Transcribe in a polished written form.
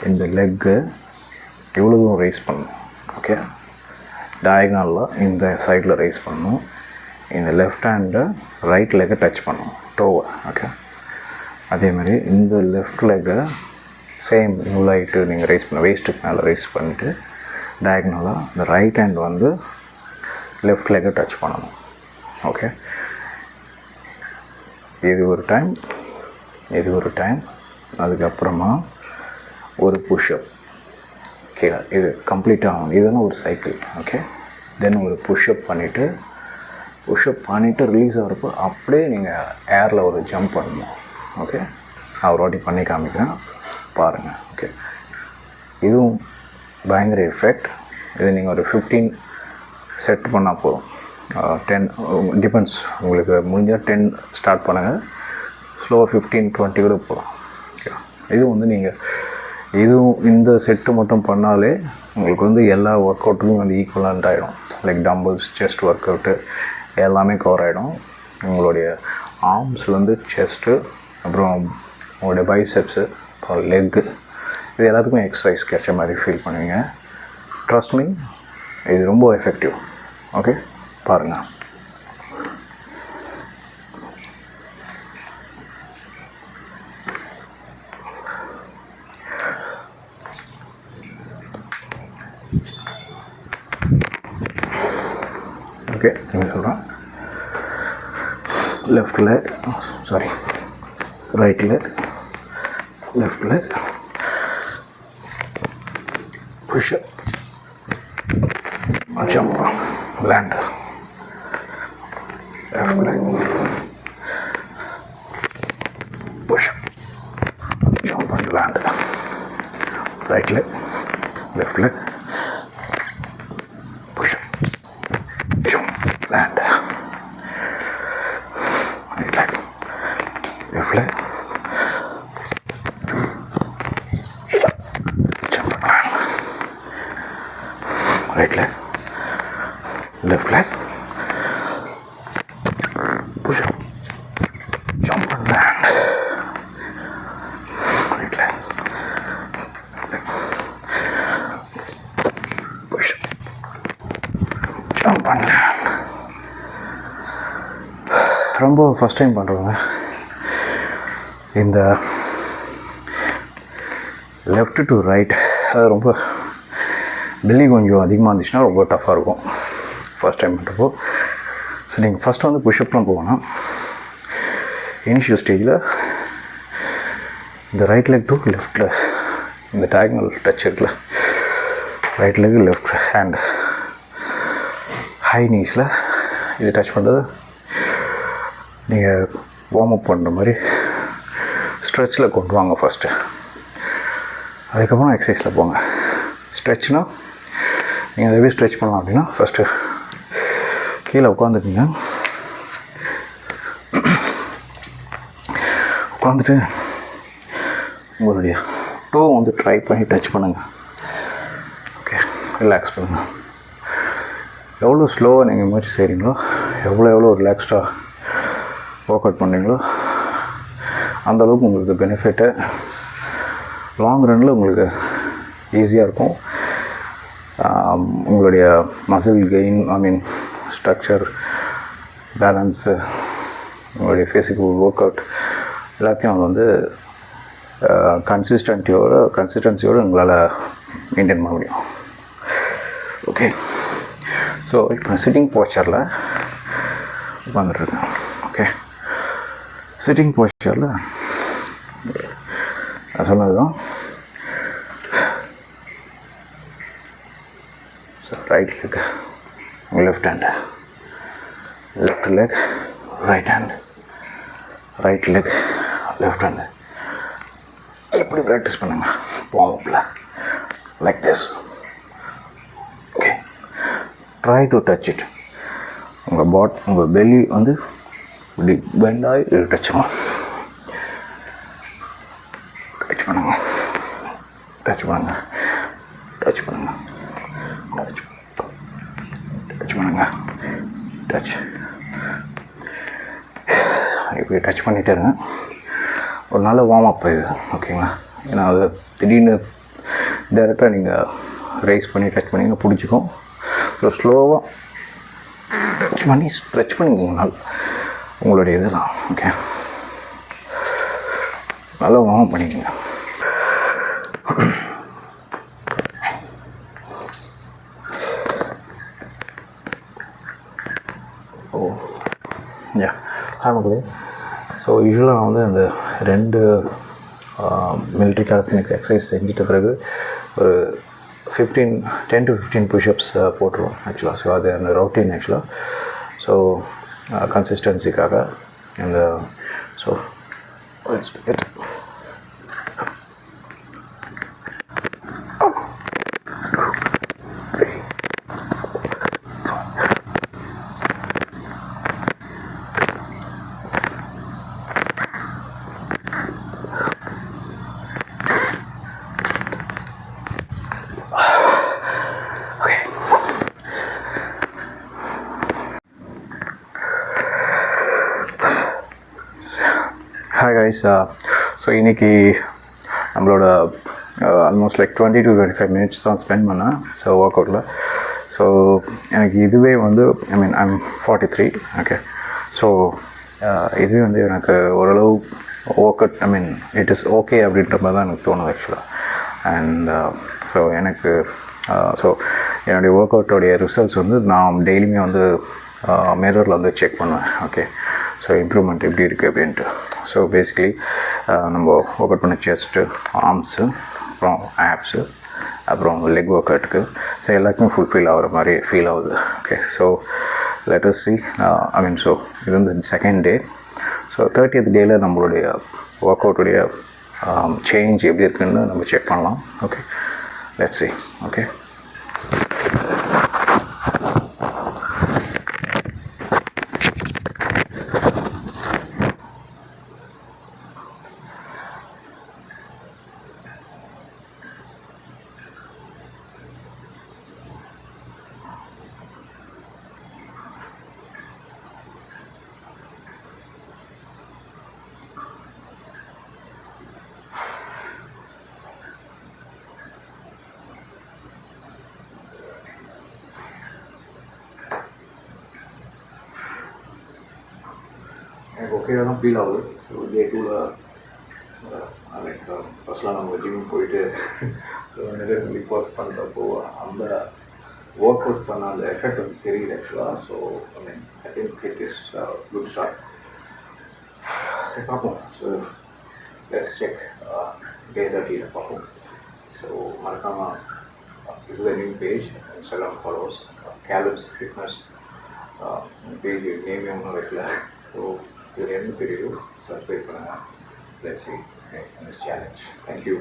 இந்த லெக்கு இவ்வளோ தூரம் ரைஸ் பண்ணணும். ஓகே, டயக்னலில் இந்த சைடில் ரைஸ் பண்ணணும். இந்த லெஃப்ட் ஹேண்டை ரைட் லெக்கை டச் பண்ணணும், டோவை. ஓகே, அதேமாதிரி இந்த லெஃப்ட் லெக்கை சேம் இவ்வளோ ஹைட்டு நீங்கள் ரைஸ் பண்ண வேஸ்ட்டுக்கு மேலே ரைஸ் பண்ணிவிட்டு டயக்னலாக இந்த ரைட் ஹேண்ட் வந்து லெஃப்ட் லெக்கை டச் பண்ணணும். ஓகே, இது ஒரு டைம், இது ஒரு டைம். அதுக்கப்புறமா ஒரு புஷ்அப் கீழே, இது கம்ப்ளீட்டாக ஆகும். இதெல்லாம் ஒரு சைக்கிள். ஓகே, தென் ஒரு புஷ்அப் பண்ணிவிட்டு ரிலீஸ் ஆகிறப்போ அப்படியே நீங்கள் ஏரில் ஒரு ஜம்ப் பண்ணணும். ஓகே, நான் ஒரு வாட்டி பண்ணி காமிக்கிறேன், பாருங்கள். ஓகே, இதுவும் பயங்கர எஃபெக்ட். இது நீங்கள் ஒரு 15 செட் பண்ணால் போதும். 10 டிபெண்ட்ஸ், உங்களுக்கு முடிஞ்சால் 10 ஸ்டார்ட் பண்ணுங்கள். ஸ்லோவாக 15-20 கூட போகலாம். ஓகே, இது வந்து நீங்கள் இதுவும் இந்த செட்டு மட்டும் பண்ணாலே உங்களுக்கு வந்து எல்லா ஒர்க் அவுட்டுக்கும் வந்து ஈக்குவலண்ட் ஆகிடும். Like dumbbells, chest work out எல்லாமே கவர் ஆகிடும். உங்களுடைய ஆர்ம்ஸ்லேருந்து செஸ்ட்டு, அப்புறம் உங்களுடைய பைசெப்ஸு, அப்புறம் லெக்கு, இது எல்லாத்துக்கும் எக்ஸசைஸ் கிடைச்ச மாதிரி ஃபீல் பண்ணுவீங்க. ட்ரஸ்ட் மீ, இது ரொம்ப எஃபெக்டிவ். ஓகே, பாருங்கள். ஓகே, நீங்கள் சொல்கிறேன். Left leg, sorry, right leg, left leg, pushup, jump, land, left leg, push up, jump and land, right leg, left leg, push up, jump, land, right leg, left leg, jump and land, right leg, left leg, push up, jump and land, right leg, push up, jump and land. ரொம்ப first time பண்ணுறோங்க. இந்த left to right அது ரொம்ப belly கொஞ்சம் அதிகமாக இருந்துச்சுன்னா ரொம்ப டஃப்பாக இருக்கும் ஃபஸ்ட் டைம் பண்ணுறப்போ. ஸோ நீங்கள் ஃபஸ்ட்டு வந்து புஷ்அப்லாம் போகணும். இனிஷியல் ஸ்டேஜில் இந்த ரைட் லெக் டு லெஃப்டில் இந்த டயக்னல் டச் இருக்குல்ல, right leg left hand high நீஸில் இது டச் பண்ணுறது நீங்கள் வார்ம் அப் பண்ணுற மாதிரி ஸ்ட்ரெச்சில் கொண்டு வாங்க ஃபஸ்ட்டு. அதுக்கப்புறம் எக்ஸசைஸில் போங்க. ஸ்ட்ரெச்னால் நீங்கள் அதை எப்படி ஸ்ட்ரெச் பண்ணலாம் அப்படின்னா, ஃபஸ்ட்டு கீழே உட்காந்துக்குங்க. உட்காந்துட்டு உங்களுடைய டோ வந்து ட்ரை பண்ணி டச் பண்ணுங்கள். ஓகே, ரிலாக்ஸ் பண்ணுங்கள். எவ்வளோ ஸ்லோவாக நீங்கள் முயற்சி செய்கிறீங்களோ, எவ்வளோ ரிலாக்ஸ்டாக ஒர்க் அவுட் பண்ணுறீங்களோ அந்தளவுக்கு உங்களுக்கு பெனிஃபிட்டு லாங் ரன்னில் உங்களுக்கு ஈஸியாக இருக்கும். உங்களுடைய மசில் கெயின், ஸ்ட்ரக்சர், பேலன்ஸு, உங்களுடைய ஃபிசிக்கல் ஒர்க் அவுட் எல்லாத்தையும் அது வந்து கன்சிஸ்டன்சியோடு உங்களால் மெயின்டைன் பண்ண முடியும். ஓகே, ஸோ இப்போ நான் சிட்டிங் போஸ்டரில் உட்காந்துட்ருக்கேன். ஓகே, சிட்டிங் போஸ்டரில் நான் சொன்னது தான். So right leg, left hand, left leg, right hand, right leg, left hand. எப்படி ப்ராக்டிஸ் பண்ணுங்கள் வார்ம்-அப்பில், like this. Okay, try to touch it. உங்கள் பெல்லி வந்து இப்படி பெண்டாகி டச் பண்ணுங்க, டச் பண்ணுங்க, டச் பண்ணுங்க, டச் பண்ணுங்க, டச் பண்ணுங்க, டச். இப்படி டச் பண்ணிகிட்டே இருங்க. ஒரு நல்ல வார்ம் அப் இது. ஓகேங்களா? ஏன்னா அது திடீர்னு டைரெக்டாக நீங்கள் ரைஸ் பண்ணி டச் பண்ணிங்கன்னா பிடிச்சிக்கும். ஸோ ஸ்லோவாக பண்ணி ஸ்ட்ரெச் பண்ணிக்கிங்க உங்களுடைய இதெல்லாம். ஓகே, நல்லா வார்ம் பண்ணிக்கோங்க. ஓ யா ஆமாங்களே. ஸோ யூஸ்வலாக நான் வந்து அந்த 2 மிலிட்ரி காலிஸ்தெனிக்ஸ் எக்ஸசைஸ் செஞ்சிட்ட பிறகு ஒரு 10 to 15 புஷ்அப்ஸ் போட்டுருவோம் ஆக்சுவலாக. ஸோ அது அந்த ரொட்டீன் ஆக்சுவலாக. ஸோ கன்சிஸ்டன்சிக்காக இந்த ஸோ ஹாய் கைஸ். ஸோ இன்றைக்கி நம்மளோட ஆல்மோஸ்ட் லைக் 20 to 25 மினிட்ஸ் தான் ஸ்பெண்ட் பண்ணேன். ஸோ ஒர்க் அவுட்டில். ஸோ எனக்கு இதுவே வந்து ஐம் 43. ஓகே, ஸோ இதுவே வந்து எனக்கு ஓரளவு work out it is okay அப்படின்ற மாதிரி தான் எனக்கு தோணுது ஆக்சுவலாக. அண்ட் ஸோ எனக்கு ஸோ என்னுடைய ஒர்க் அவுட்டோடைய ரிசல்ட்ஸ் வந்து நான் டெய்லியுமே வந்து மிரரில் வந்து செக் பண்ணுவேன். ஓகே, ஸோ இம்ப்ரூவ்மெண்ட் எப்படி இருக்குது அப்படின்ட்டு. ஸோ பேசிக்கலி நம்ம ஒர்க் அவுட் பண்ண செஸ்ட்டு, ஆர்ம்ஸு, அப்புறம் ஆப்ஸு, அப்புறம் லெக் ஒர்க் அவுட்டுக்கு ஸோ எல்லாருக்குமே ஃபுல்ஃபில் ஆகிற மாதிரி ஃபீல் ஆகுது. Okay, so let us see. So இது வந்து செகண்ட் டே. ஸோ 30th டேயில் நம்மளுடைய ஒர்க் அவுட்டுடைய சேஞ்ச் எப்படி இருக்குன்னு நம்ம செக் பண்ணலாம். Okay, let's see. ஓகே, எனக்கு ஓகேவாக தான் ஃபீல் ஆகுது. ஸோ டே 2ல் லைக் ஃபஸ்ட்லாம் நம்ம ஜிம் போயிட்டு ஸோ நிறைய ரிப்போஸ் பண்ணுறப்போ அந்த ஒர்க் அவுட் பண்ண அந்த எஃபெக்ட் வந்து தெரியுது ஆக்சுவலாக. So I think it is good start. பார்ப்போம். ஸோ லெட்ஸ் செக் டே 30 பார்ப்போம். ஸோ மறக்காமல் is the new page Instagram followers கேலப்ஸ் ஃபிட்னஸ் பேஜ் நேமே ஒன்றும் வைக்கல. ஸோ இதில் என்ன தெரியுதோ சப்ஸ்கிரைப் பண்ணுங்கள். Let's see this challenge. Thank you.